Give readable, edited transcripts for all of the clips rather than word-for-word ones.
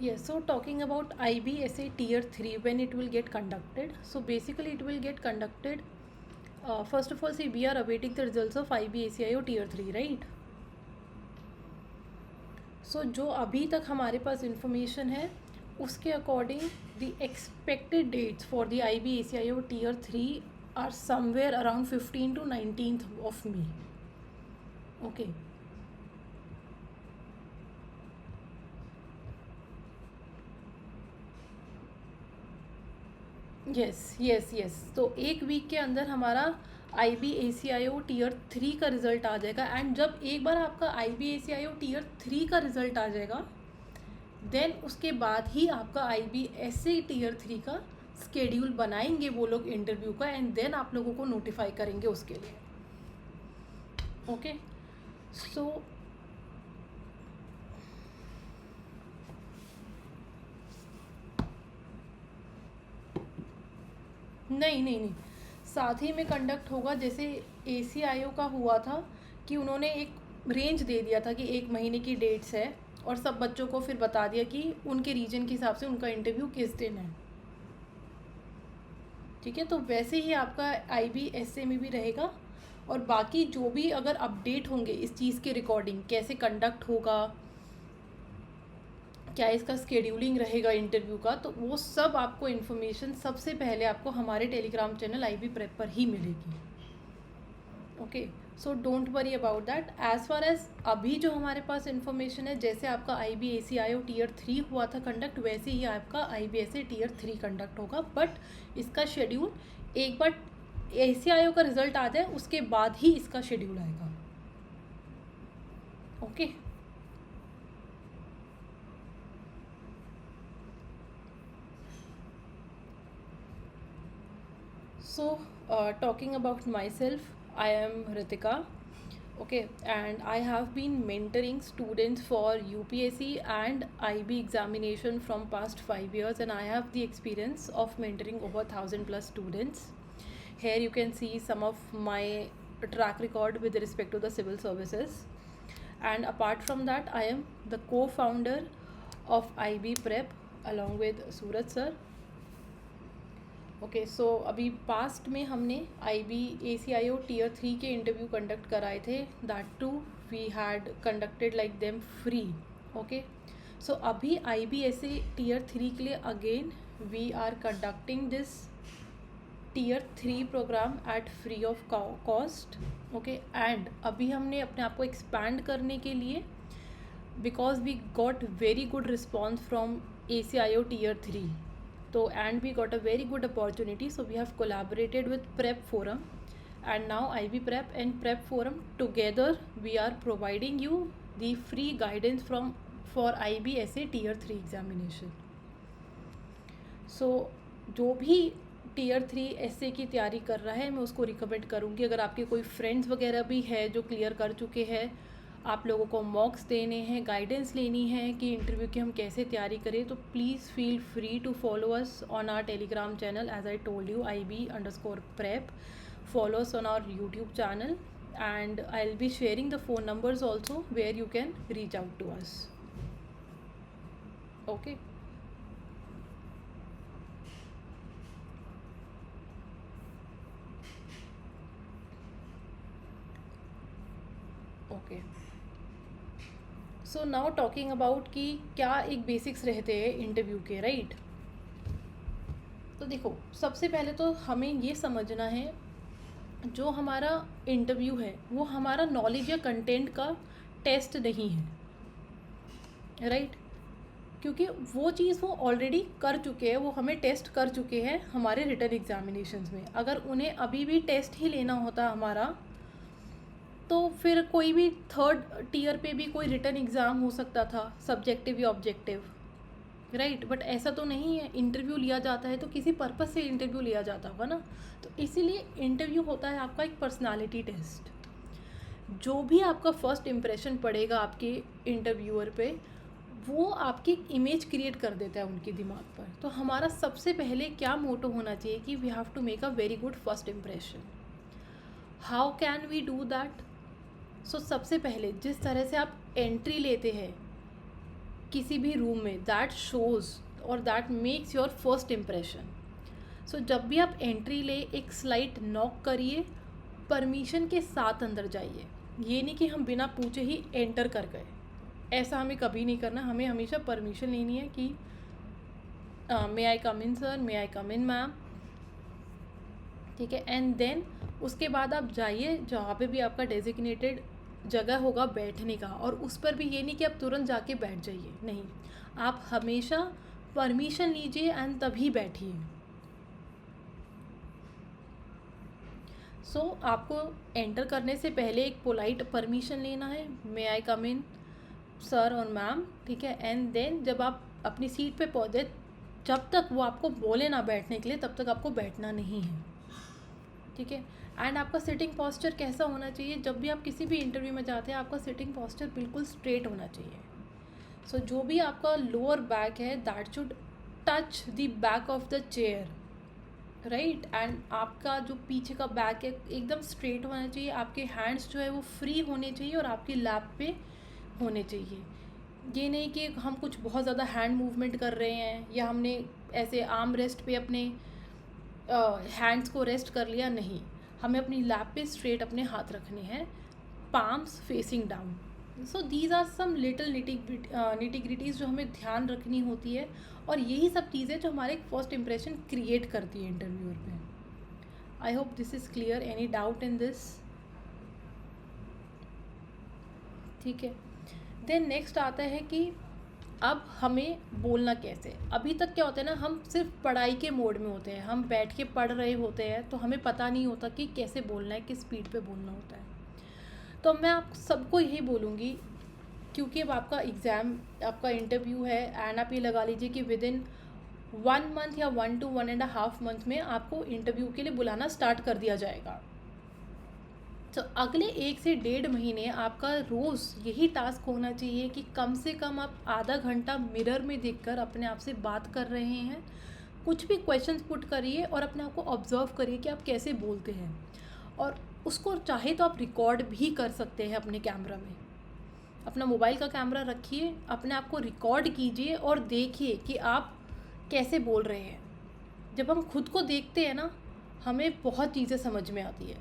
Yes, so talking about IBSA Tier 3, when it will get conducted. So basically it will get conducted, first of all, see, we are awaiting the results of IBACIO Tier 3, right? सो जो अभी तक हमारे पास information है उसके according the expected dates for the IBACIO Tier 3 are somewhere around 15 to 19th of May. Okay. Yes yes yes, तो एक week के अंदर हमारा IBACIO Tier 3 का रिज़ल्ट आ जाएगा. एंड जब एक बार आपका IBACIO Tier 3 का रिज़ल्ट आ जाएगा, देन उसके बाद ही आपका IBSA Tier 3 का स्केड्यूल बनाएंगे वो लोग इंटरव्यू का, एंड देन आप लोगों को नोटिफाई करेंगे उसके लिए. ओके. सो नहीं नहीं नहीं, साथ ही में कंडक्ट होगा. जैसे ACIO का हुआ था कि उन्होंने एक रेंज दे दिया था कि 1 महीने की डेट्स है, और सब बच्चों को फिर बता दिया कि उनके रीजन के हिसाब से उनका इंटरव्यू किस दिन है. ठीक है, तो वैसे ही आपका IBSA में भी रहेगा. और बाकी जो भी अगर अपडेट होंगे इस चीज़ के रिकॉर्डिंग, कैसे कंडक्ट होगा, क्या इसका स्केड्यूलिंग रहेगा इंटरव्यू का, तो वो सब आपको इन्फॉर्मेशन सबसे पहले आपको हमारे टेलीग्राम चैनल IB प्रेप पर ही मिलेगी. Okay, so don't worry about that. As far as अभी जो हमारे पास इन्फॉर्मेशन है, जैसे आपका IBACIO Tier 3 हुआ था कंडक्ट, वैसे ही आपका IBSA Tier 3 कंडक्ट होगा. बट इसका शेड्यूल एक बार ACIO का रिजल्ट आ जाए उसके बाद ही इसका शेड्यूल आएगा. Okay. So, talking about myself, I am Ritika. Okay, and I have been mentoring students for UPSC and IB examination from past 5 years, and I have the experience of mentoring over 1,000+ students. Here you can see some of my track record with respect to the civil services. And apart from that, I am the co-founder of IB Prep along with Suraj sir. Okay, so अभी past में हमने IBACIO Tier 3 के interview conduct कराए थे. That too we had conducted like them free. Okay, so अभी IBSA Tier 3 के लिए again we are conducting this Tier 3 program at free of cost. Okay, and अभी हमने अपने आप को एक्सपैंड करने के लिए, because we got very good response from ACIO Tier 3. So, and we got a very good opportunity, so we have collaborated with Prep Forum, and now IB Prep and Prep Forum together we are providing you the free guidance for IBSA Tier 3 examination. So, जो भी Tier 3 ऐसे की तैयारी कर रहा है, मैं उसको रिकमेंड करूँगी. अगर आपके कोई फ्रेंड्स वगैरह भी है जो क्लियर कर चुके हैं, आप लोगों को मॉक्स देने हैं, गाइडेंस लेनी है कि इंटरव्यू की हम कैसे तैयारी करें, तो please feel free to follow us on our Telegram channel. As I told you, IB_prep. Follow us on our YouTube channel, and I will be sharing the phone numbers also where you can reach out to us. Okay. Okay, so now talking about कि क्या एक basics रहते हैं interview के, right. तो देखो, सबसे पहले तो हमें ये समझना है जो हमारा इंटरव्यू है वो हमारा नॉलेज या कंटेंट का टेस्ट नहीं है, राइट. क्योंकि वो चीज़ वो ऑलरेडी कर चुके हैं, वो हमें टेस्ट कर चुके हैं हमारे रिटन एग्जामिनेशंस में. अगर उन्हें अभी भी टेस्ट ही लेना होता हमारा, तो फिर कोई भी थर्ड टीयर पे भी कोई रिटन एग्ज़ाम हो सकता था, सब्जेक्टिव या ऑब्जेक्टिव, राइट. बट ऐसा तो नहीं है. इंटरव्यू लिया जाता है तो किसी पर्पस से इंटरव्यू लिया जाता होगा ना. तो इसीलिए इंटरव्यू होता है आपका एक पर्सनालिटी टेस्ट. जो भी आपका फर्स्ट इम्प्रेशन पड़ेगा आपके इंटरव्यूअर पे, वो आपकी इमेज क्रिएट कर देता है उनके दिमाग पर. तो हमारा सबसे पहले क्या मोटो होना चाहिए कि we have to make a very good first impression. How can we do that? So सबसे पहले जिस तरह से आप एंट्री लेते हैं, किसी भी रूम में, दैट शोज़ और that makes your first impression. So जब भी आप एंट्री ले, एक स्लाइट नॉक करिए, परमिशन के साथ अंदर जाइए. ये नहीं कि हम बिना पूछे ही एंटर कर गए, ऐसा हमें कभी नहीं करना. हमें हमेशा परमिशन लेनी है कि मे आई कम इन सर, मे आई कम इन मैम, ठीक है. एंड देन उसके बाद आप जाइए जहाँ पे भी आपका डेजिग्नेटेड जगह होगा बैठने का, और उस पर भी ये नहीं कि आप तुरंत जाके बैठ जाइए, नहीं, आप हमेशा परमिशन लीजिए एंड तभी बैठिए. सो आपको एंटर करने से पहले एक पोलाइट परमिशन लेना है, मे आई कम इन सर और मैम, ठीक है. एंड देन जब आप अपनी सीट पे पहुँचे, जब तक वो आपको बोले ना बैठने के लिए, तब तक आपको बैठना नहीं है, ठीक है. एंड आपका सिटिंग पॉस्चर कैसा होना चाहिए? जब भी आप किसी भी इंटरव्यू में जाते हैं, आपका सिटिंग पॉस्चर बिल्कुल स्ट्रेट होना चाहिए. सो जो भी आपका लोअर बैक है, that should touch the back of the chair, right. And आपका जो पीछे का बैक है एकदम स्ट्रेट होना चाहिए. आपके हैंड्स जो है वो फ्री होने चाहिए और आपकी लैप पे होने चाहिए. ये नहीं कि हम कुछ बहुत ज़्यादा हैंड मूवमेंट कर रहे हैं या हमने ऐसे आर्म रेस्ट पे अपने हैंड्स को रेस्ट कर लिया, नहीं. हमें अपनी लैप पे स्ट्रेट अपने हाथ रखने हैं, palms facing down. So these are some little nitty gritties जो हमें ध्यान रखनी होती है, और यही सब चीज़ें जो हमारे फर्स्ट इम्प्रेशन क्रिएट करती है इंटरव्यूअर पे. I hope this is clear. Any doubt in this? ठीक है. देन नेक्स्ट आता है कि अब हमें बोलना कैसे. अभी तक क्या होता है ना, हम सिर्फ पढ़ाई के मोड में होते हैं, हम बैठ के पढ़ रहे होते हैं, तो हमें पता नहीं होता कि कैसे बोलना है, किस स्पीड पे बोलना होता है. तो मैं आप सबको यही बोलूँगी, क्योंकि अब आपका एग्ज़ाम, आपका इंटरव्यू है, एंड आप ये लगा लीजिए कि विद इन 1 मंथ या 1 to 1.5 मंथ में आपको इंटरव्यू के लिए बुलाना स्टार्ट कर दिया जाएगा. तो अगले 1 से 1.5 महीने आपका रोज़ यही टास्क होना चाहिए कि कम से कम आप आधा घंटा मिरर में देखकर अपने आप से बात कर रहे हैं. कुछ भी क्वेश्चंस पुट करिए और अपने आप को ऑब्जर्व करिए कि आप कैसे बोलते हैं, और उसको चाहे तो आप रिकॉर्ड भी कर सकते हैं अपने कैमरा में. अपना मोबाइल का कैमरा रखिए, अपने आप को रिकॉर्ड कीजिए और देखिए कि आप कैसे बोल रहे हैं. जब हम खुद को देखते हैं ना, हमें बहुत चीज़ें समझ में आती है,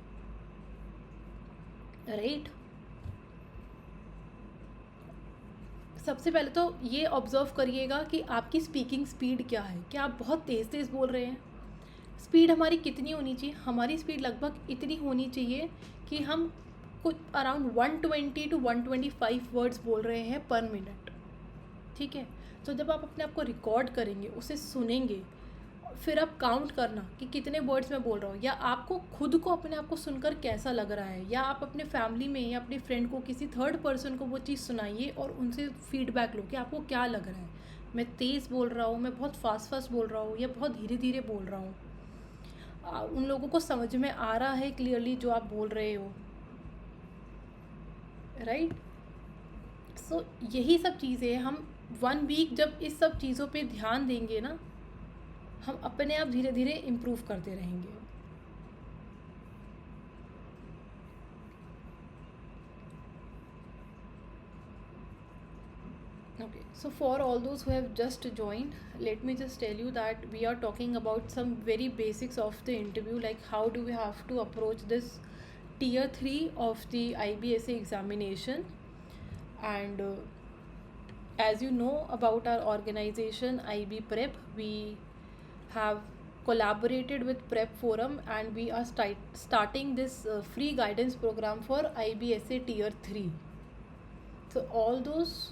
राइट. सबसे पहले तो ये ऑब्ज़र्व करिएगा कि आपकी स्पीकिंग स्पीड क्या है. क्या आप बहुत तेज़ तेज़ बोल रहे हैं? स्पीड हमारी कितनी होनी चाहिए? हमारी स्पीड लगभग इतनी होनी चाहिए कि हम कुछ अराउंड 120 to 125 वर्ड्स बोल रहे हैं पर मिनट, ठीक है. तो जब आप अपने आप को रिकॉर्ड करेंगे, उसे सुनेंगे, फिर आप काउंट करना कि कितने वर्ड्स मैं बोल रहा हूँ, या आपको खुद को अपने आप को सुनकर कैसा लग रहा है, या आप अपने फैमिली में या अपने फ्रेंड को, किसी थर्ड पर्सन को वो चीज़ सुनाइए और उनसे फीडबैक लो कि आपको क्या लग रहा है. मैं तेज़ बोल रहा हूँ, मैं बहुत फास्ट बोल रहा हूँ, या बहुत धीरे धीरे बोल रहा हूँ. उन लोगों को समझ में आ रहा है क्लियरली जो आप बोल रहे हो, राइट. सो यही सब चीज़ें हम 1 वीक जब इस सब चीज़ों पे ध्यान देंगे ना, हम अपने आप धीरे धीरे इम्प्रूव करते रहेंगे. Okay, so for all those who have just joined, let me just tell you that we are talking about some very basics of the interview, like how do we have to approach this tier 3 of the IBSA examination. And as you know about our organization IB Prep, we have collaborated with Prep Forum, and we are starting this free guidance program for IBSA tier 3. So all those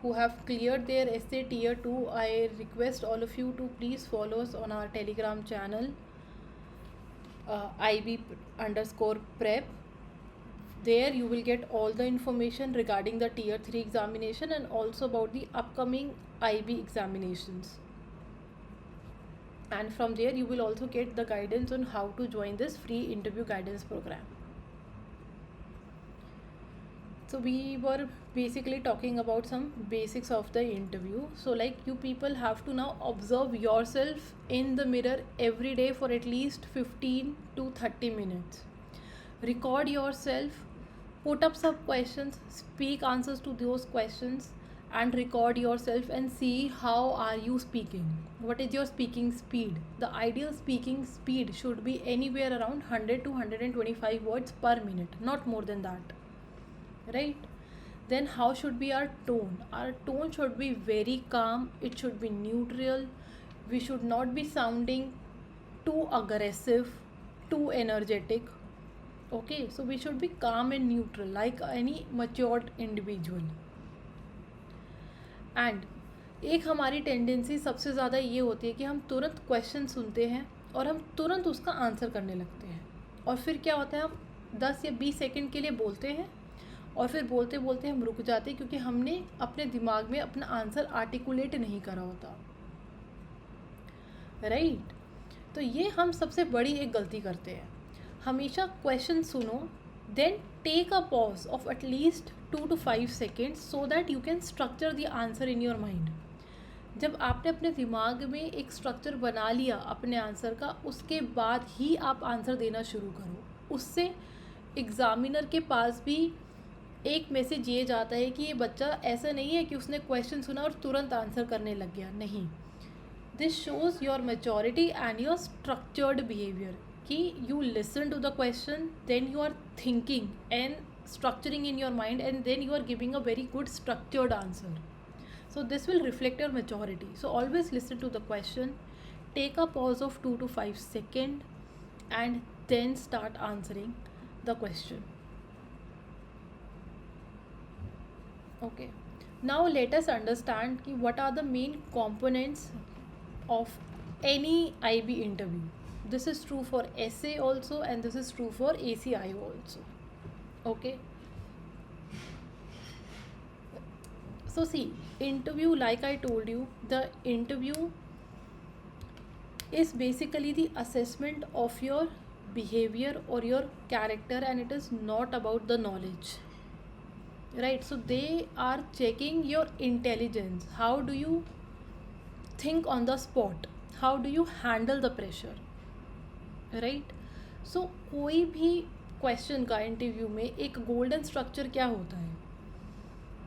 who have cleared their essay tier 2, I request all of you to please follow us on our Telegram channel, IB_prep. There you will get all the information regarding the tier 3 examination and also about the upcoming IB examinations. And from there you will also get the guidance on how to join this free interview guidance program. So we were basically talking about some basics of the interview. So like, you people have to now observe yourself in the mirror every day for at least 15 to 30 minutes. Record yourself, put up some questions, speak answers to those questions, and record yourself and see how are you speaking, what is your speaking speed. The ideal speaking speed should be anywhere around 100 to 125 words per minute, not more than that, right? Then how should be our tone? Our tone should be very calm, it should be neutral. We should not be sounding too aggressive, too energetic. Okay, so we should be calm and neutral like any matured individual. And एक हमारी tendency सबसे ज़्यादा ये होती है कि हम तुरंत क्वेश्चन सुनते हैं और हम तुरंत उसका आंसर करने लगते हैं, और फिर क्या होता है, हम 10 या 20 सेकंड के लिए बोलते हैं और फिर बोलते बोलते हम रुक जाते हैं क्योंकि हमने अपने दिमाग में अपना आंसर आर्टिकुलेट नहीं करा होता, राइट? तो ये हम सबसे बड़ी एक गलती करते हैं। हमेशा क्वेश्चन सुनो, then take a pause of at least 2 to 5 seconds so that you can structure the answer in your mind. जब आपने अपने दिमाग में एक स्ट्रक्चर बना लिया अपने आंसर का, उसके बाद ही आप आंसर देना शुरू करो। उससे एग्ज़ामिनर के पास भी एक मैसेज ये जाता है कि ये बच्चा ऐसा नहीं है कि उसने क्वेश्चन सुना और तुरंत आंसर करने लग गया, नहीं। This shows your maturity and your structured behaviour कि you listen to the question, then you are thinking and structuring in your mind, and then you are giving a very good structured answer. So this will reflect your maturity. So always listen to the question, take a pause of 2 to 5 seconds, and then start answering the question. Okay. Now let us understand what are the main components of any IB interview. This is true for essay also, and this is true for ACIO also. Okay. So see, interview, like I told you, the interview is basically the assessment of your behavior or your character, and it is not about the knowledge, right? So they are checking your intelligence. How do you think on the spot? How do you handle the pressure? Right? So कोई भी question का interview में एक golden structure क्या होता है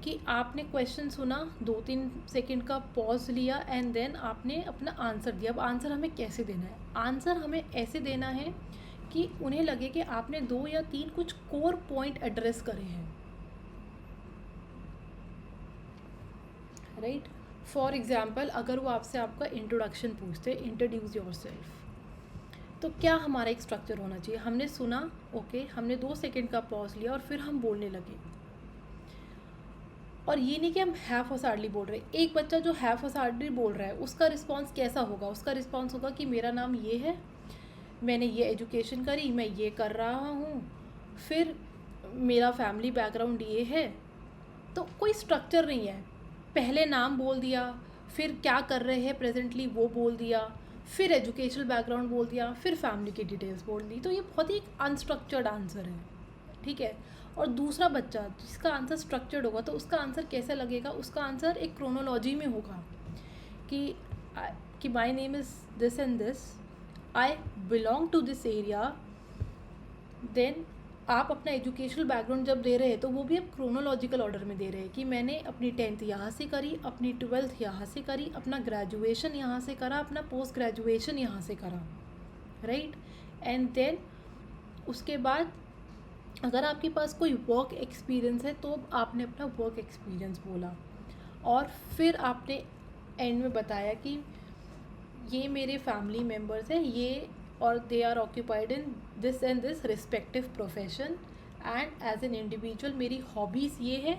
कि आपने क्वेश्चन सुना, 2-3 सेकंड का पॉज लिया, एंड देन आपने अपना आंसर दिया। अब आंसर हमें कैसे देना है? आंसर हमें ऐसे देना है कि उन्हें लगे कि आपने 2 या 3 कुछ कोर पॉइंट एड्रेस करे हैं, राइट? फॉर एग्जाम्पल, अगर वो आपसे आपका इंट्रोडक्शन पूछते, इंट्रोड्यूस योरसेल्फ, तो क्या हमारा एक स्ट्रक्चर होना चाहिए? हमने सुना, ओके, हमने 2 सेकंड का पॉज लिया और फिर हम बोलने लगे। और ये नहीं कि हम हैफ हसार्डली बोल रहे। एक बच्चा जो हैफ हसार्डली बोल रहा है, उसका रिस्पॉन्स कैसा होगा? उसका रिस्पॉन्स होगा कि मेरा नाम ये है, मैंने ये एजुकेशन करी, मैं ये कर रहा हूँ, फिर मेरा फैमिली बैकग्राउंड ये है। तो कोई स्ट्रक्चर नहीं है। पहले नाम बोल दिया, फिर क्या कर रहे हैं प्रेजेंटली वो बोल दिया, फिर एजुकेशनल बैकग्राउंड बोल दिया, फिर फैमिली की डिटेल्स बोल दी। तो ये बहुत ही अनस्ट्रक्चर्ड आंसर है, ठीक है? और दूसरा बच्चा जिसका आंसर स्ट्रक्चर्ड होगा, तो उसका आंसर कैसा लगेगा? उसका आंसर एक क्रोनोलॉजी में होगा कि my name is this and this, I belong to this area. Then आप अपना एजुकेशनल बैकग्राउंड जब दे रहे हैं, तो वो भी आप क्रोनोलॉजिकल ऑर्डर में दे रहे हैं कि मैंने अपनी 10th यहाँ से करी, अपनी 12th यहाँ से करी, अपना ग्रेजुएशन यहाँ से करा, अपना पोस्ट ग्रेजुएशन यहाँ से करा, राइट? एंड देन उसके बाद अगर आपके पास कोई वर्क एक्सपीरियंस है, तो आपने अपना वर्क एक्सपीरियंस बोला, और फिर आपने एंड में बताया कि ये मेरे फैमिली मेम्बर्स हैं, ये और they are occupied in this and this respective profession, and as an individual मेरी hobbies ये है,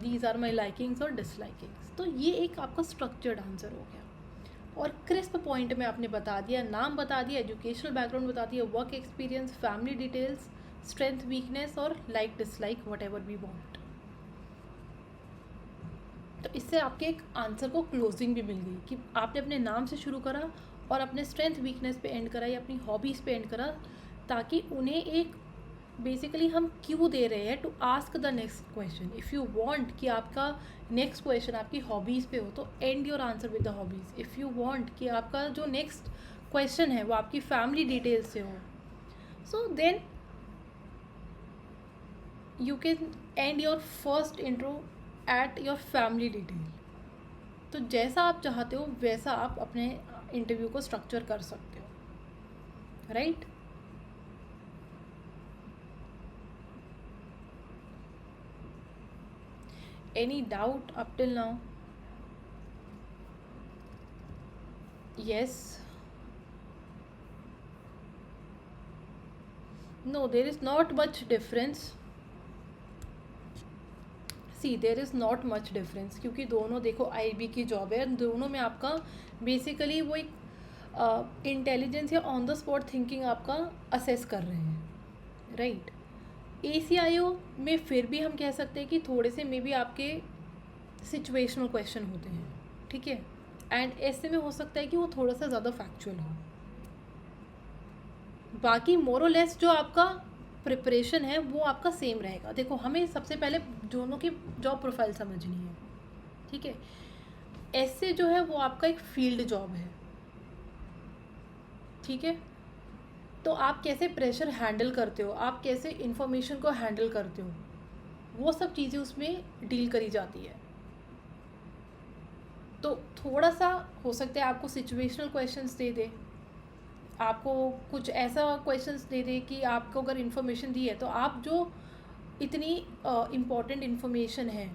these are my likings और dislikings। तो ये एक आपका structured आंसर हो गया। और क्रिस्प पॉइंट में आपने बता दिया, नाम बता दिया, एजुकेशनल बैकग्राउंड बता दिया, work experience, family details, strength weakness और like dislike, whatever we want. तो इससे आपके एक आंसर को क्लोजिंग भी मिल गई कि आपने अपने नाम से शुरू करा और अपने स्ट्रेंथ वीकनेस पे एंड करा या अपनी हॉबीज़ पे एंड करा, ताकि उन्हें एक बेसिकली हम क्यों दे रहे हैं to ask the next question. If you want कि आपका नेक्स्ट क्वेश्चन आपकी हॉबीज़ पे हो, तो end your answer with the hobbies. If you want कि आपका जो नेक्स्ट क्वेश्चन है वो आपकी फैमिली डिटेल्स से हो, so then you can end your first intro at your family detail. तो जैसा आप चाहते हो वैसा आप अपने इंटरव्यू को स्ट्रक्चर कर सकते हो, right? Any doubt up till now? Yes? No, there is not much difference. See, there is not much difference, क्योंकि दोनों देखो आईबी की जॉब है, दोनों में आपका बेसिकली वो एक इंटेलिजेंस या ऑन द स्पॉट थिंकिंग आपका असेस कर रहे हैं, राइट? ACIO में फिर भी हम कह सकते हैं कि थोड़े से मे बी आपके सिचुएशनल क्वेश्चन होते हैं, ठीक है? एंड ऐसे में हो सकता है कि वो थोड़ा सा ज़्यादा फैक्चुअल हो। बाकी मोरलेस जो आपका प्रिपरेशन है वो आपका सेम रहेगा। देखो, हमें सबसे पहले दोनों की जॉब प्रोफाइल समझनी है, ठीक है? ऐसे जो है वो आपका एक फील्ड जॉब है, ठीक है? तो आप कैसे प्रेशर हैंडल करते हो, आप कैसे इन्फॉर्मेशन को हैंडल करते हो, वो सब चीज़ें उसमें डील करी जाती है। तो थोड़ा सा हो सकता है आपको सिचुएशनल क्वेश्चंस दे दे, आपको कुछ ऐसा क्वेश्चंस दे दे कि आपको अगर इन्फॉर्मेशन दी है तो आप जो इतनी इम्पॉर्टेंट इन्फॉर्मेशन है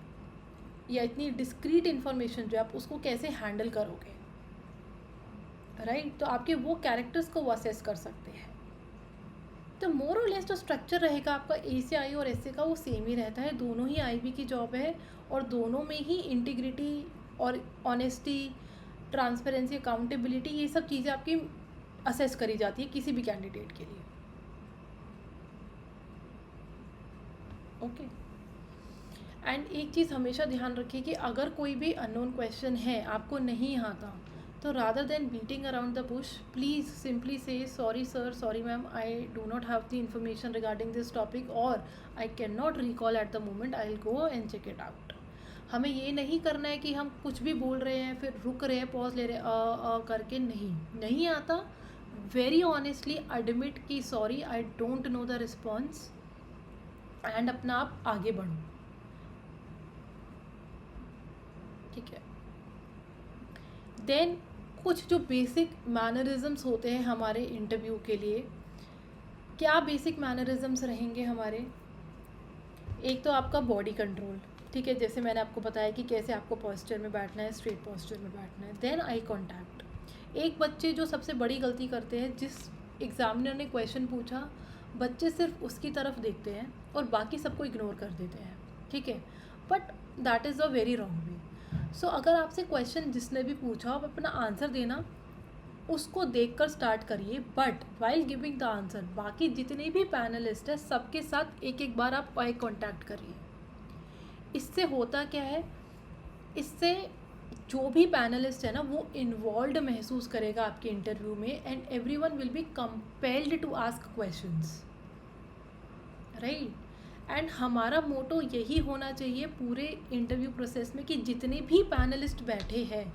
या इतनी डिस्क्रीट इन्फॉर्मेशन जो आप उसको कैसे हैंडल करोगे, राइट? तो आपके वो कैरेक्टर्स को वो असेस कर सकते हैं। तो मोर और लेस जो स्ट्रक्चर रहेगा आपका ACIO और SA का वो सेम ही रहता है। दोनों ही IB की जॉब है और दोनों में ही इंटीग्रिटी और ऑनेस्टी, ट्रांसपेरेंसी, अकाउंटेबिलिटी, ये सब चीज़ें आपकी असेस करी जाती है किसी भी कैंडिडेट के लिए, ओके? एंड एक चीज़ हमेशा ध्यान रखिए कि अगर कोई भी अननोन क्वेश्चन है, आपको नहीं आता, तो rather than beating around the bush, please simply say sorry sir, sorry ma'am, I do not have the information regarding this topic और I can not recall at the moment, I will go and check it out. हमें ये नहीं करना है कि हम कुछ भी बोल रहे हैं फिर रुक रहे हैं, पॉज ले रहे हैं करके, नहीं आता। वेरी ऑनेस्टली एडमिट कि sorry, I don't know the response, and अपना आप आगे बढ़ो, ठीक है? देन कुछ जो बेसिक मैनरिज्म्स होते हैं हमारे इंटरव्यू के लिए, क्या बेसिक मैनरिज्म्स रहेंगे हमारे? एक तो आपका बॉडी कंट्रोल, ठीक है? जैसे मैंने आपको बताया कि कैसे आपको पोस्चर में बैठना है, स्ट्रेट पोस्चर में बैठना है। Then eye contact. एक बच्चे जो सबसे बड़ी गलती करते हैं, जिस एग्जामिनर ने क्वेश्चन पूछा, बच्चे सिर्फ उसकी तरफ देखते हैं और बाकी सबको इग्नोर कर देते हैं, ठीक है? But that is a very wrong way. So अगर आपसे क्वेश्चन जिसने भी पूछा, आप अपना आंसर देना उसको देखकर स्टार्ट करिए, but while giving the answer बाकी जितने भी पैनलिस्ट है सबके साथ एक एक बार आप आई कॉन्टैक्ट करिए। इससे होता क्या है, इससे जो भी पैनलिस्ट है ना वो इन्वॉल्व महसूस करेगा आपके इंटरव्यू में, and everyone will be compelled to ask questions, right? And हमारा मोटो यही होना चाहिए पूरे इंटरव्यू प्रोसेस में कि जितने भी पैनलिस्ट बैठे हैं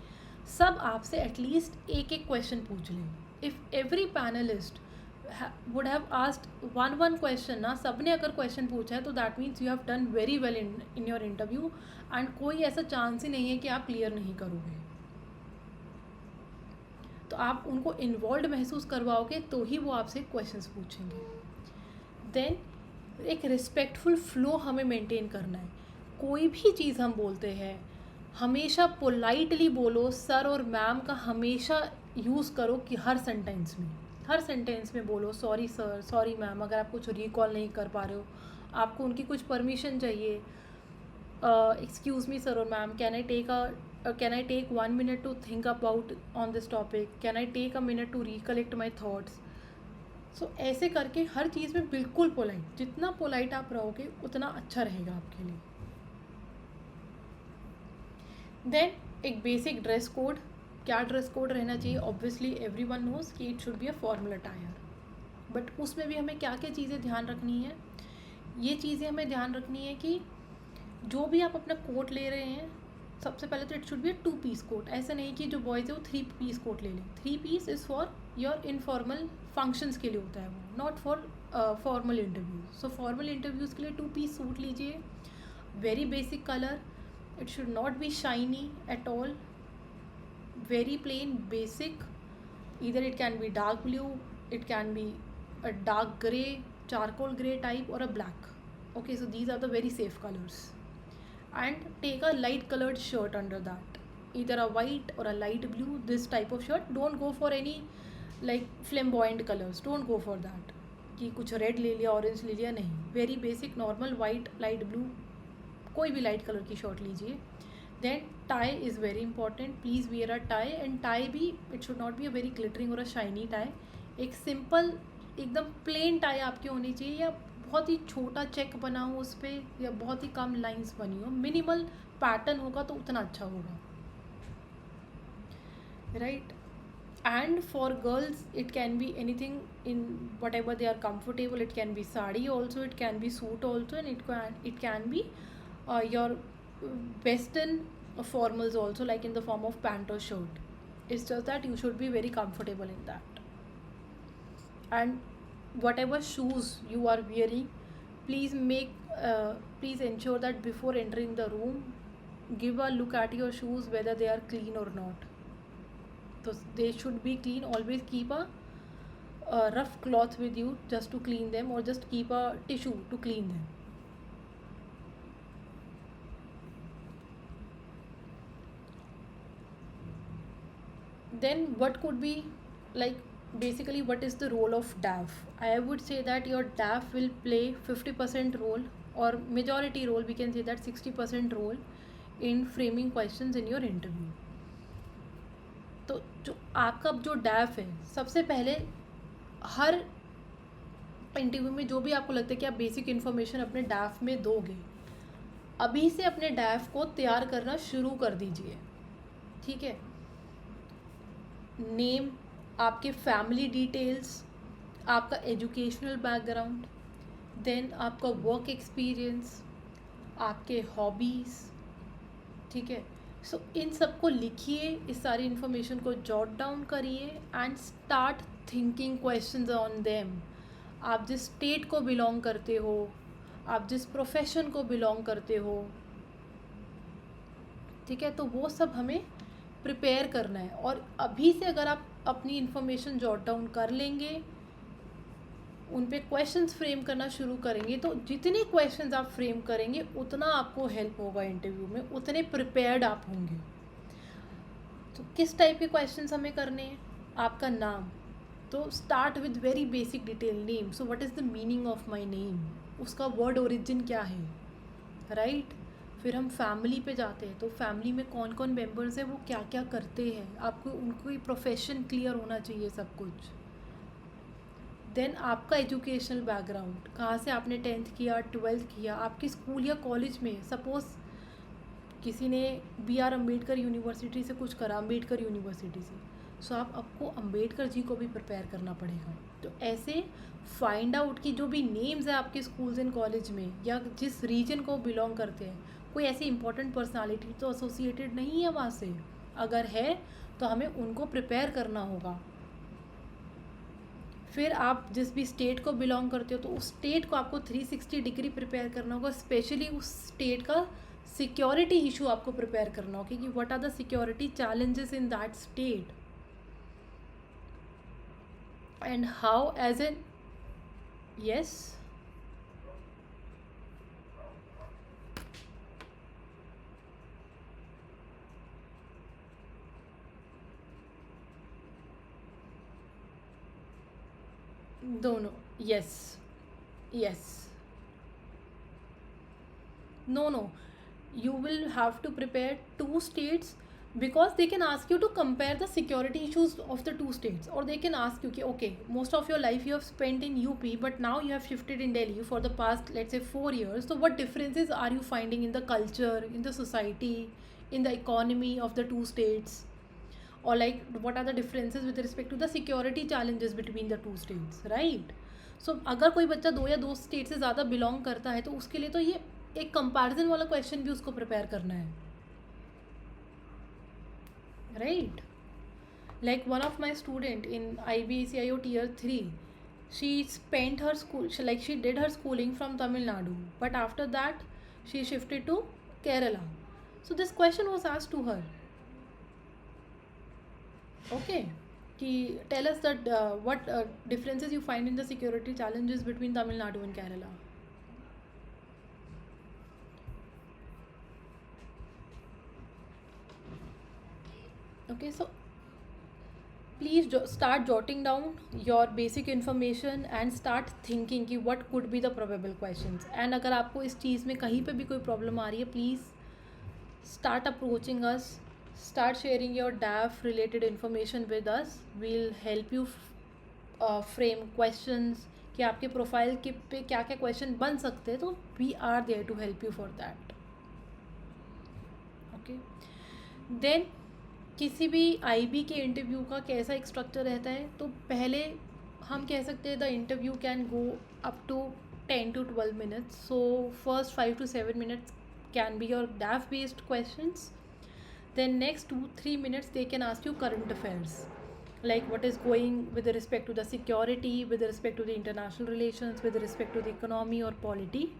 सब आपसे एटलीस्ट एक एक क्वेश्चन पूछ लें। If every panelist would have asked one question ना, सब ने अगर क्वेश्चन पूछा है तो that means you have done very well in your interview, and कोई ऐसा चांस ही नहीं है कि आप क्लियर नहीं करोगे। तो आप उनको इन्वॉल्व महसूस करवाओगे तो ही वो आपसे क्वेश्चंस पूछेंगे। देन एक रिस्पेक्टफुल फ्लो हमें मेंटेन करना है। कोई भी चीज़ हम बोलते हैं हमेशा पोलाइटली बोलो। सर और मैम का हमेशा यूज़ करो कि हर सेंटेंस में बोलो सॉरी सर, सॉरी मैम। अगर आप कुछ रिकॉल नहीं कर पा रहे हो, आपको उनकी कुछ परमिशन चाहिए, एक्सक्यूज़ मी सर और ma'am, can I take 1 minute to think about on this topic, can I take a minute to recollect my thoughts. So ऐसे करके हर चीज़ में बिल्कुल पोलाइट, जितना पोलाइट आप रहोगे उतना अच्छा रहेगा आपके लिए। देन एक बेसिक ड्रेस कोड। क्या ड्रेस कोड रहना चाहिए? ऑब्वियसली एवरीवन नोज कि it should be a formal attire, but उसमें भी हमें क्या क्या चीज़ें ध्यान रखनी है? ये चीज़ें हमें ध्यान रखनी है कि जो भी आप अपना कोट ले रहे हैं, सबसे पहले तो it should be a 2 piece coat. ऐसा नहीं कि जो बॉयज़ है वो 3 piece कोट ले लें। 3 piece is for your informal functions के लिए होता है वो, not for formal interviews. So formal interviews के लिए 2 piece सूट लीजिए, very basic colour, It should not be shiny at all. Very plain, basic. Either it can be dark blue, it can be a dark gray, charcoal gray type, or a black. Okay, so these are the very safe colors. And take a light colored shirt under that, either a white or a light blue, this type of shirt. Don't go for any like flamboyant colors, don't go for that कि कुछ red ले लिया, orange ले लिया, नहीं. Very basic normal white, light blue, कोई भी light colour की शर्ट लीजिए. Then tie is very important. Please wear a tie. And tie भी it should not be a very glittering और अ शाइनी टाई. एक सिंपल एकदम plain tie आपकी होनी चाहिए, या बहुत ही छोटा चेक बना हो उस पर, या बहुत ही कम लाइंस बनी हो. मिनिमल पैटर्न होगा तो उतना अच्छा होगा, right. And for girls it can be anything in whatever they are comfortable. It can be sari also, it can be suit also, and it can be your western formals also, like in the form of pant or shirt. It's just that you should be very comfortable in that. And whatever shoes you are wearing, please ensure that before entering the room, give a look at your shoes whether they are clean or not. So they should be clean. Always keep a rough cloth with you just to clean them, or just keep a tissue to clean them. Then what could be, like, basically what is the role of DAF? I would say that your DAF will play 50% role, or majority role, we can say that 60% role in framing questions in your interview. तो जो आपका जो डैफ है, सबसे पहले हर interview में जो भी आपको लगता है कि आप बेसिक इन्फॉर्मेशन अपने डैफ में दोगे, अभी से अपने डैफ को तैयार करना शुरू कर दीजिए. ठीक है. नेम, आपके फैमिली डिटेल्स, आपका एजुकेशनल बैकग्राउंड, देन आपका वर्क एक्सपीरियंस, आपके हॉबीज़. ठीक है. सो इन सबको लिखिए, इस सारी इन्फॉर्मेशन को जॉट डाउन करिए and start thinking questions on them. आप जिस स्टेट को बिलोंग करते हो, आप जिस प्रोफेशन को बिलोंग करते हो, ठीक है, तो वो सब हमें प्रिपेयर करना है. और अभी से अगर आप अपनी इन्फॉर्मेशन जॉट डाउन कर लेंगे, उन पे क्वेश्चंस फ्रेम करना शुरू करेंगे, तो जितने क्वेश्चंस आप फ्रेम करेंगे उतना आपको हेल्प होगा इंटरव्यू में, उतने प्रिपेयर्ड आप होंगे. तो किस टाइप के क्वेश्चंस हमें करने हैं? आपका नाम, तो start with very basic detail. Name, so what is the meaning of my name, उसका वर्ड ओरिजिन क्या है, राइट. फिर हम फैमिली पे जाते हैं, तो फैमिली में कौन कौन मेम्बर्स हैं, वो क्या क्या करते हैं, आपको उनको प्रोफेशन क्लियर होना चाहिए, सब कुछ. देन आपका एजुकेशनल बैकग्राउंड, कहाँ से आपने 10th किया, 12th किया, आपके स्कूल या कॉलेज में. सपोज़ किसी ने BR अम्बेडकर यूनिवर्सिटी से कुछ करा, अम्बेडकर यूनिवर्सिटी से, सो आपको अम्बेडकर जी को भी प्रिपेयर करना पड़ेगा. तो ऐसे फाइंड आउट कि जो भी नेम्स है आपके स्कूल्स एंड कॉलेज में, या जिस रीजन को बिलोंग करते हैं, कोई ऐसी इंपॉर्टेंट पर्सनालिटी तो एसोसिएटेड नहीं है वहाँ से. अगर है तो हमें उनको प्रिपेयर करना होगा. फिर आप जिस भी स्टेट को बिलोंग करते हो, तो उस स्टेट को आपको 360 डिग्री प्रिपेयर करना होगा. स्पेशली उस स्टेट का सिक्योरिटी इशू आपको प्रिपेयर करना होगा कि what are the security challenges in that state, and how as an yes. No, yes, yes. No. You will have to prepare two states, because they can ask you to compare the security issues of the two states, or they can ask you, okay, most of your life you have spent in UP, but now you have shifted in Delhi for the past, let's say, 4 years. So what differences are you finding in the culture, in the society, in the economy of the two states? Or like what are the differences with respect to the security challenges between the two states, right? So अगर कोई बच्चा दो state से ज़्यादा belong करता है, तो उसके लिए तो ये एक कंपैरिजन वाला क्वेश्चन भी उसको प्रिपेयर करना है, right. Like one of my student in IBACIO Tier 3, she spent her school, she did her schooling from Tamil Nadu, but after that she shifted to Kerala. So this question was asked to her. Okay, कि tell us that what differences you find in the security challenges between Tamil Nadu and Kerala. Okay, so please start jotting down your basic information and start thinking कि what could be the probable questions. And अगर आपको इस चीज़ में कहीं पे भी कोई problem आ रही है, please start approaching us, start sharing your DAF related information with us. We'll help you frame questions कि आपके प्रोफाइल के पे क्या क्या क्वेश्चन बन सकते हैं, तो we are there to help you for that. Okay, then किसी भी आईबी के इंटरव्यू का कैसा एक स्ट्रक्चर रहता है, तो पहले हम कह सकते हैं the interview can go up to 10 to 12 minutes. So first 5 to 7 minutes can be your DAF based questions. Then next 2-3 minutes they can ask you current affairs, like what is going with respect to the security, with respect to the international relations, with respect to the economy or polity.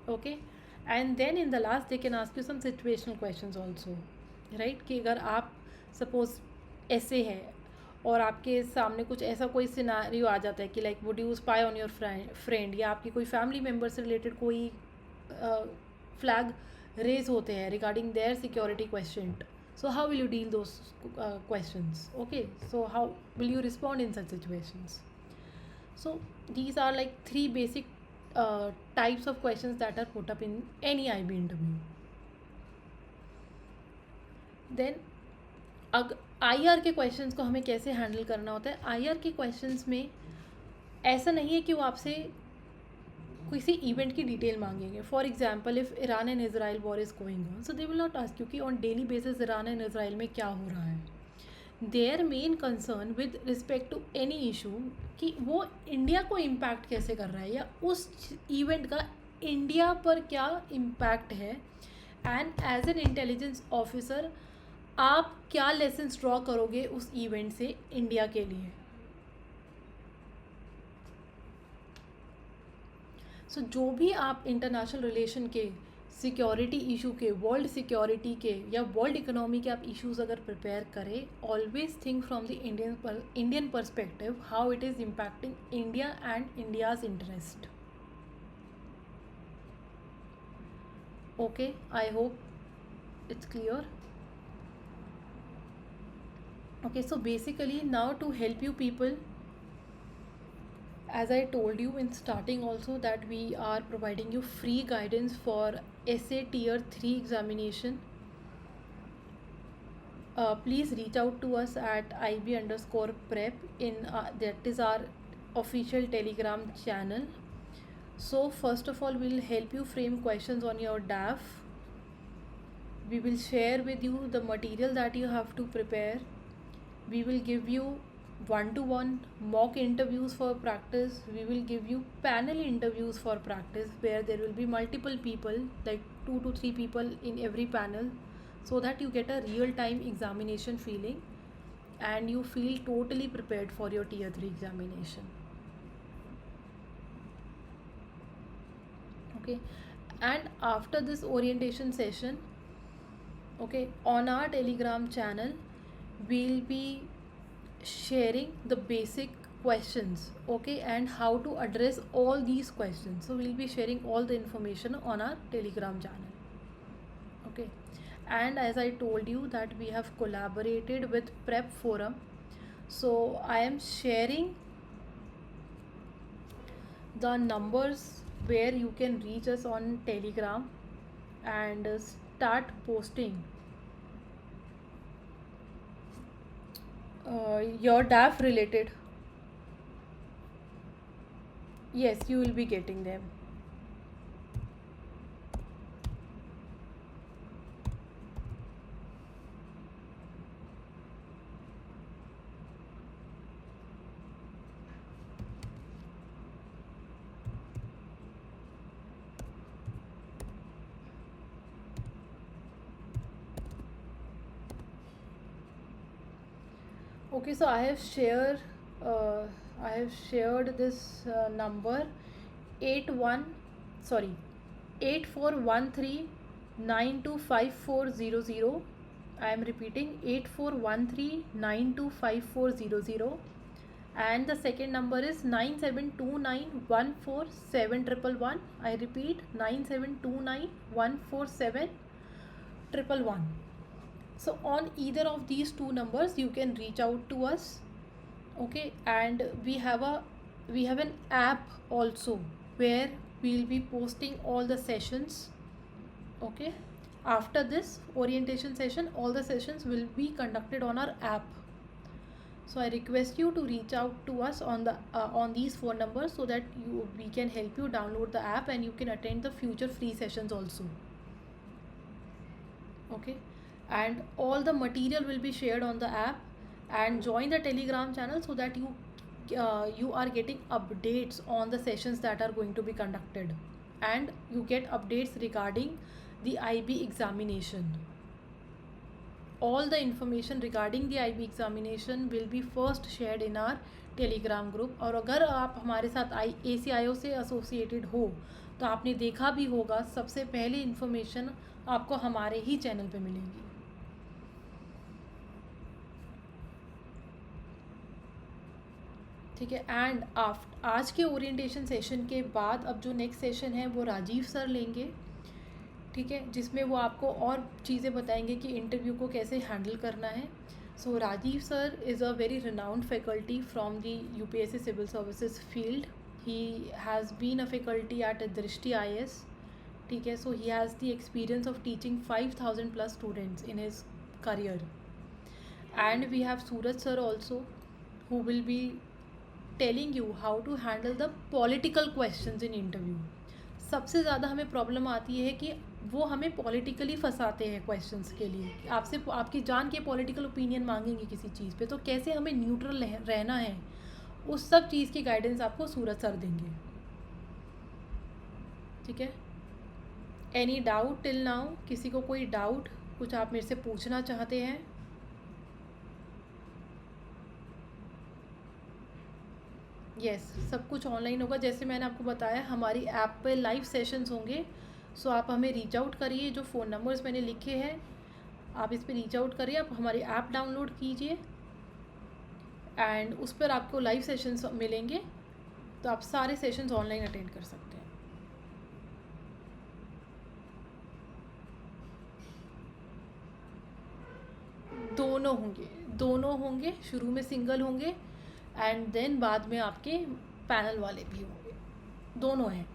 Okay, and then in the last they can ask you some situational questions also, right कि अगर आप suppose ऐसे है और आपके सामने कुछ ऐसा कोई सिनारियो आ जाता है कि like would you spy on your friend, या आपकी कोई फैमिली मेम्बर से रिलेटेड कोई फ्लैग रेज होते हैं regarding their security question, so how will you deal those questions. Okay, so how will you respond in such situations. So these are like 3 basic types of questions that are put up in any IB interview. Then IR के questions को हमें कैसे handle करना होता है. IR के questions में ऐसा नहीं है कि वो आपसे किसी इवेंट की डिटेल मांगेंगे. For example if Iran and Israel war is going on, so they will not ask you कि on daily basis Iran and Israel में क्या हो रहा है. Their main concern with respect to any issue कि वो India को impact कैसे कर रहा है, या उस इवेंट का इंडिया पर क्या इम्पैक्ट है, and as an intelligence officer आप क्या लेसन्स ड्रॉ करोगे उस इवेंट से इंडिया के लिए. सो जो भी आप इंटरनेशनल रिलेशन के, सिक्योरिटी इशू के, वर्ल्ड सिक्योरिटी के या वर्ल्ड इकोनॉमी के आप इश्यूज अगर प्रिपेयर करें, always think from the Indian perspective how it is impacting India and India's interest. Okay, I hope it's clear. Okay, so basically now to help you people, as I told you in starting also that we are providing you free guidance for SA Tier 3 examination. Please reach out to us at IB_prep in that is our official Telegram channel. So first of all we'll help you frame questions on your DAF. We will share with you the material that you have to prepare. We will give you one-to-one mock interviews for practice. We will give you panel interviews for practice where there will be multiple people, like 2 to 3 people in every panel, so that you get a real-time examination feeling and you feel totally prepared for your Tier 3 examination. Okay, and after this orientation session, okay, on our Telegram channel we'll be sharing the basic questions, okay, and how to address all these questions. So we'll be sharing all the information on our Telegram channel. Okay, and as I told you that we have collaborated with Prep Forum, so I am sharing the numbers where you can reach us on Telegram and start posting your DAF related. Yes, you will be getting them. Okay, so I have shared this number 8413 925400. I am repeating 8413925400, and the second number is 9729147111. I repeat, 9729147111. So on either of these two numbers you can reach out to us. Okay, and we have an app also where we'll be posting all the sessions. Okay, after this orientation session, all the sessions will be conducted on our app. So I request you to reach out to us on these phone numbers, so that we can help you download the app and you can attend the future free sessions also. Okay, and all the material will be shared on the app, and join the Telegram channel so that you are getting updates on the sessions that are going to be conducted, and you get updates regarding the IB examination. All the information regarding the IB examination will be first shared in our Telegram group. और अगर आप हमारे साथ ACIO से associated हो तो आपने देखा भी होगा, सबसे पहले इन्फॉर्मेशन आपको हमारे ही चैनल पे मिलेगी. ठीक है. एंड आज के ओरिएंटेशन सेशन के बाद अब जो नेक्स्ट सेशन है वो राजीव सर लेंगे. ठीक है, जिसमें वो आपको और चीज़ें बताएंगे कि इंटरव्यू को कैसे हैंडल करना है. So Rajeev sir is a very renowned faculty from the UPSC civil services field. He has been a faculty at Drishti IAS. ठीक है, so he has the experience of teaching 5000+ students in his career. And we have Suraj sir also, who will be telling you how to handle the political questions in interview. सबसे ज़्यादा हमें problem आती है कि वो हमें पॉलिटिकली फंसाते हैं questions के लिए. आपसे आपकी जान के पॉलिटिकल ओपिनियन मांगेंगे किसी चीज़ पे, तो कैसे हमें न्यूट्रल रहना है, उस सब चीज़ की गाइडेंस आपको सूरज सर देंगे. ठीक है. Any doubt till now? किसी को कोई डाउट, कुछ आप मेरे से पूछना चाहते हैं? यस, सब कुछ ऑनलाइन होगा. जैसे मैंने आपको बताया, हमारी ऐप पे लाइव सेशंस होंगे. सो आप हमें रीच आउट करिए. जो फ़ोन नंबर्स मैंने लिखे हैं आप इस पर रीच आउट करिए. आप हमारी ऐप डाउनलोड कीजिए एंड उस पर आपको लाइव सेशंस मिलेंगे, तो आप सारे सेशंस ऑनलाइन अटेंड कर सकते हैं. दोनों होंगे. शुरू में सिंगल होंगे एंड देन बाद में आपके पैनल वाले भी होंगे. दोनों हैं.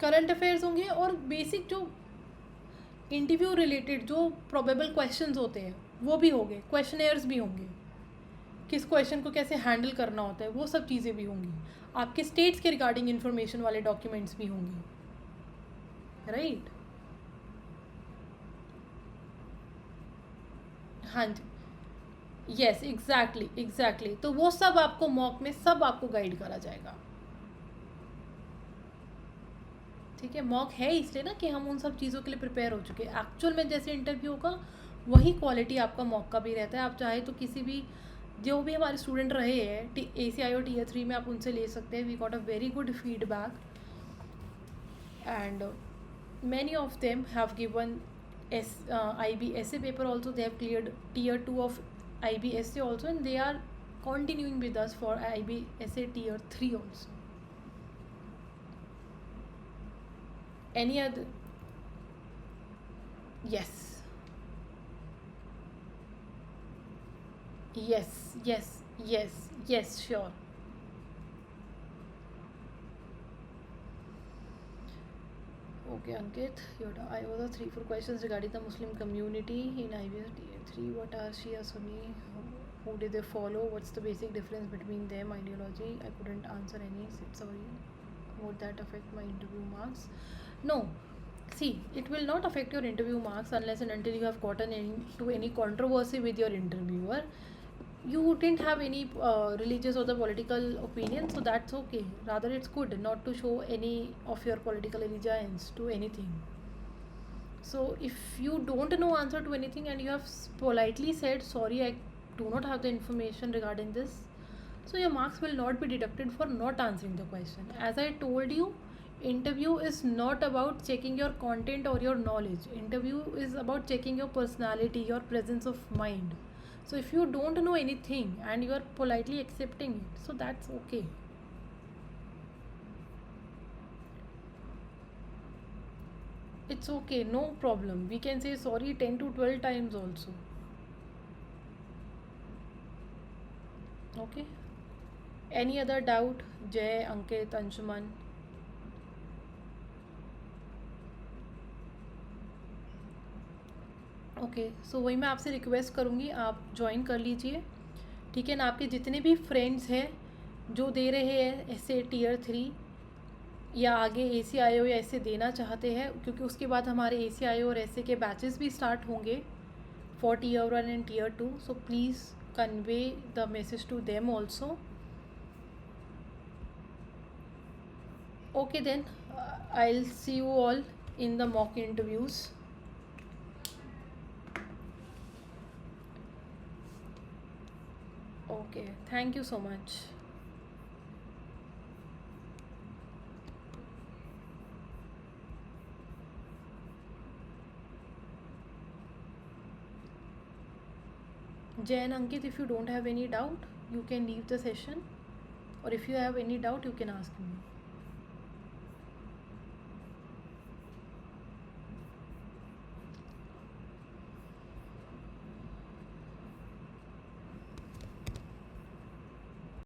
करंट अफेयर्स होंगे और बेसिक जो इंटरव्यू रिलेटेड जो प्रोबेबल क्वेश्चंस होते हैं वो भी होंगे. क्वेश्चनेयर्स भी होंगे, किस क्वेश्चन को कैसे हैंडल करना होता है वो सब चीज़ें भी होंगी. आपके स्टेट्स के रिगार्डिंग इन्फॉर्मेशन वाले डॉक्यूमेंट्स भी होंगे. राइट. हाँ जी. Yes, exactly. तो वो सब आपको मॉक में सब आपको गाइड करा जाएगा. ठीक है. मॉक है इसलिए ना कि हम उन सब चीज़ों के लिए प्रिपेयर हो चुके हैं. एक्चुअल में जैसे इंटरव्यू होगा वही क्वालिटी आपका मॉक का भी रहता है. आप चाहे तो किसी भी जो भी हमारे स्टूडेंट रहे हैं ACIO Tier 3 में आप उनसे ले सकते हैं. We got a very good feedback and many of them have given IB essay paper also. They have cleared Tier 2 of IB essay also, and they are continuing with us for IB essay Tier 3 also. Any other? Yes, sure. Okay, Ankit, I was 3-4 questions regarding the Muslim community in IB Tier 3. What are Shia, Sunni? Who did they follow? What's the basic difference between them? Ideology? I couldn't answer any. Sorry. Would that affect my interview marks? No. See, it will not affect your interview marks unless and until you have gotten into any controversy with your interviewer. You didn't have any religious or the political opinion, so that's okay. Rather, it's good not to show any of your political allegiance to anything. So if you don't know answer to anything and you have politely said sorry, I do not have the information regarding this, so your marks will not be deducted for not answering the question. As I told you, interview is not about checking your content or your knowledge. Interview is about checking your personality, your presence of mind. So if you don't know anything and you are politely accepting it, so that's okay. It's okay, no problem. We can say sorry 10 to 12 times also. Okay. Any other doubt? Jay, Ankit, Anshuman? Okay, so वही मैं आपसे request करूँगी, आप join कर लीजिए, ठीक है ना। आपके जितने भी फ्रेंड्स हैं जो दे रहे हैं ऐसे टीयर 3 या आगे ACIO या ऐसे देना चाहते हैं, क्योंकि उसके बाद हमारे ACIO और ऐसे के बैचेस भी स्टार्ट होंगे for tier 1 and tier 2, so please convey the message to them also. Okay then, I'll see you all in the mock interviews. Okay, thank you so much. Jay and Ankit, if you don't have any doubt, you can leave the session, or if you have any doubt, you can ask me.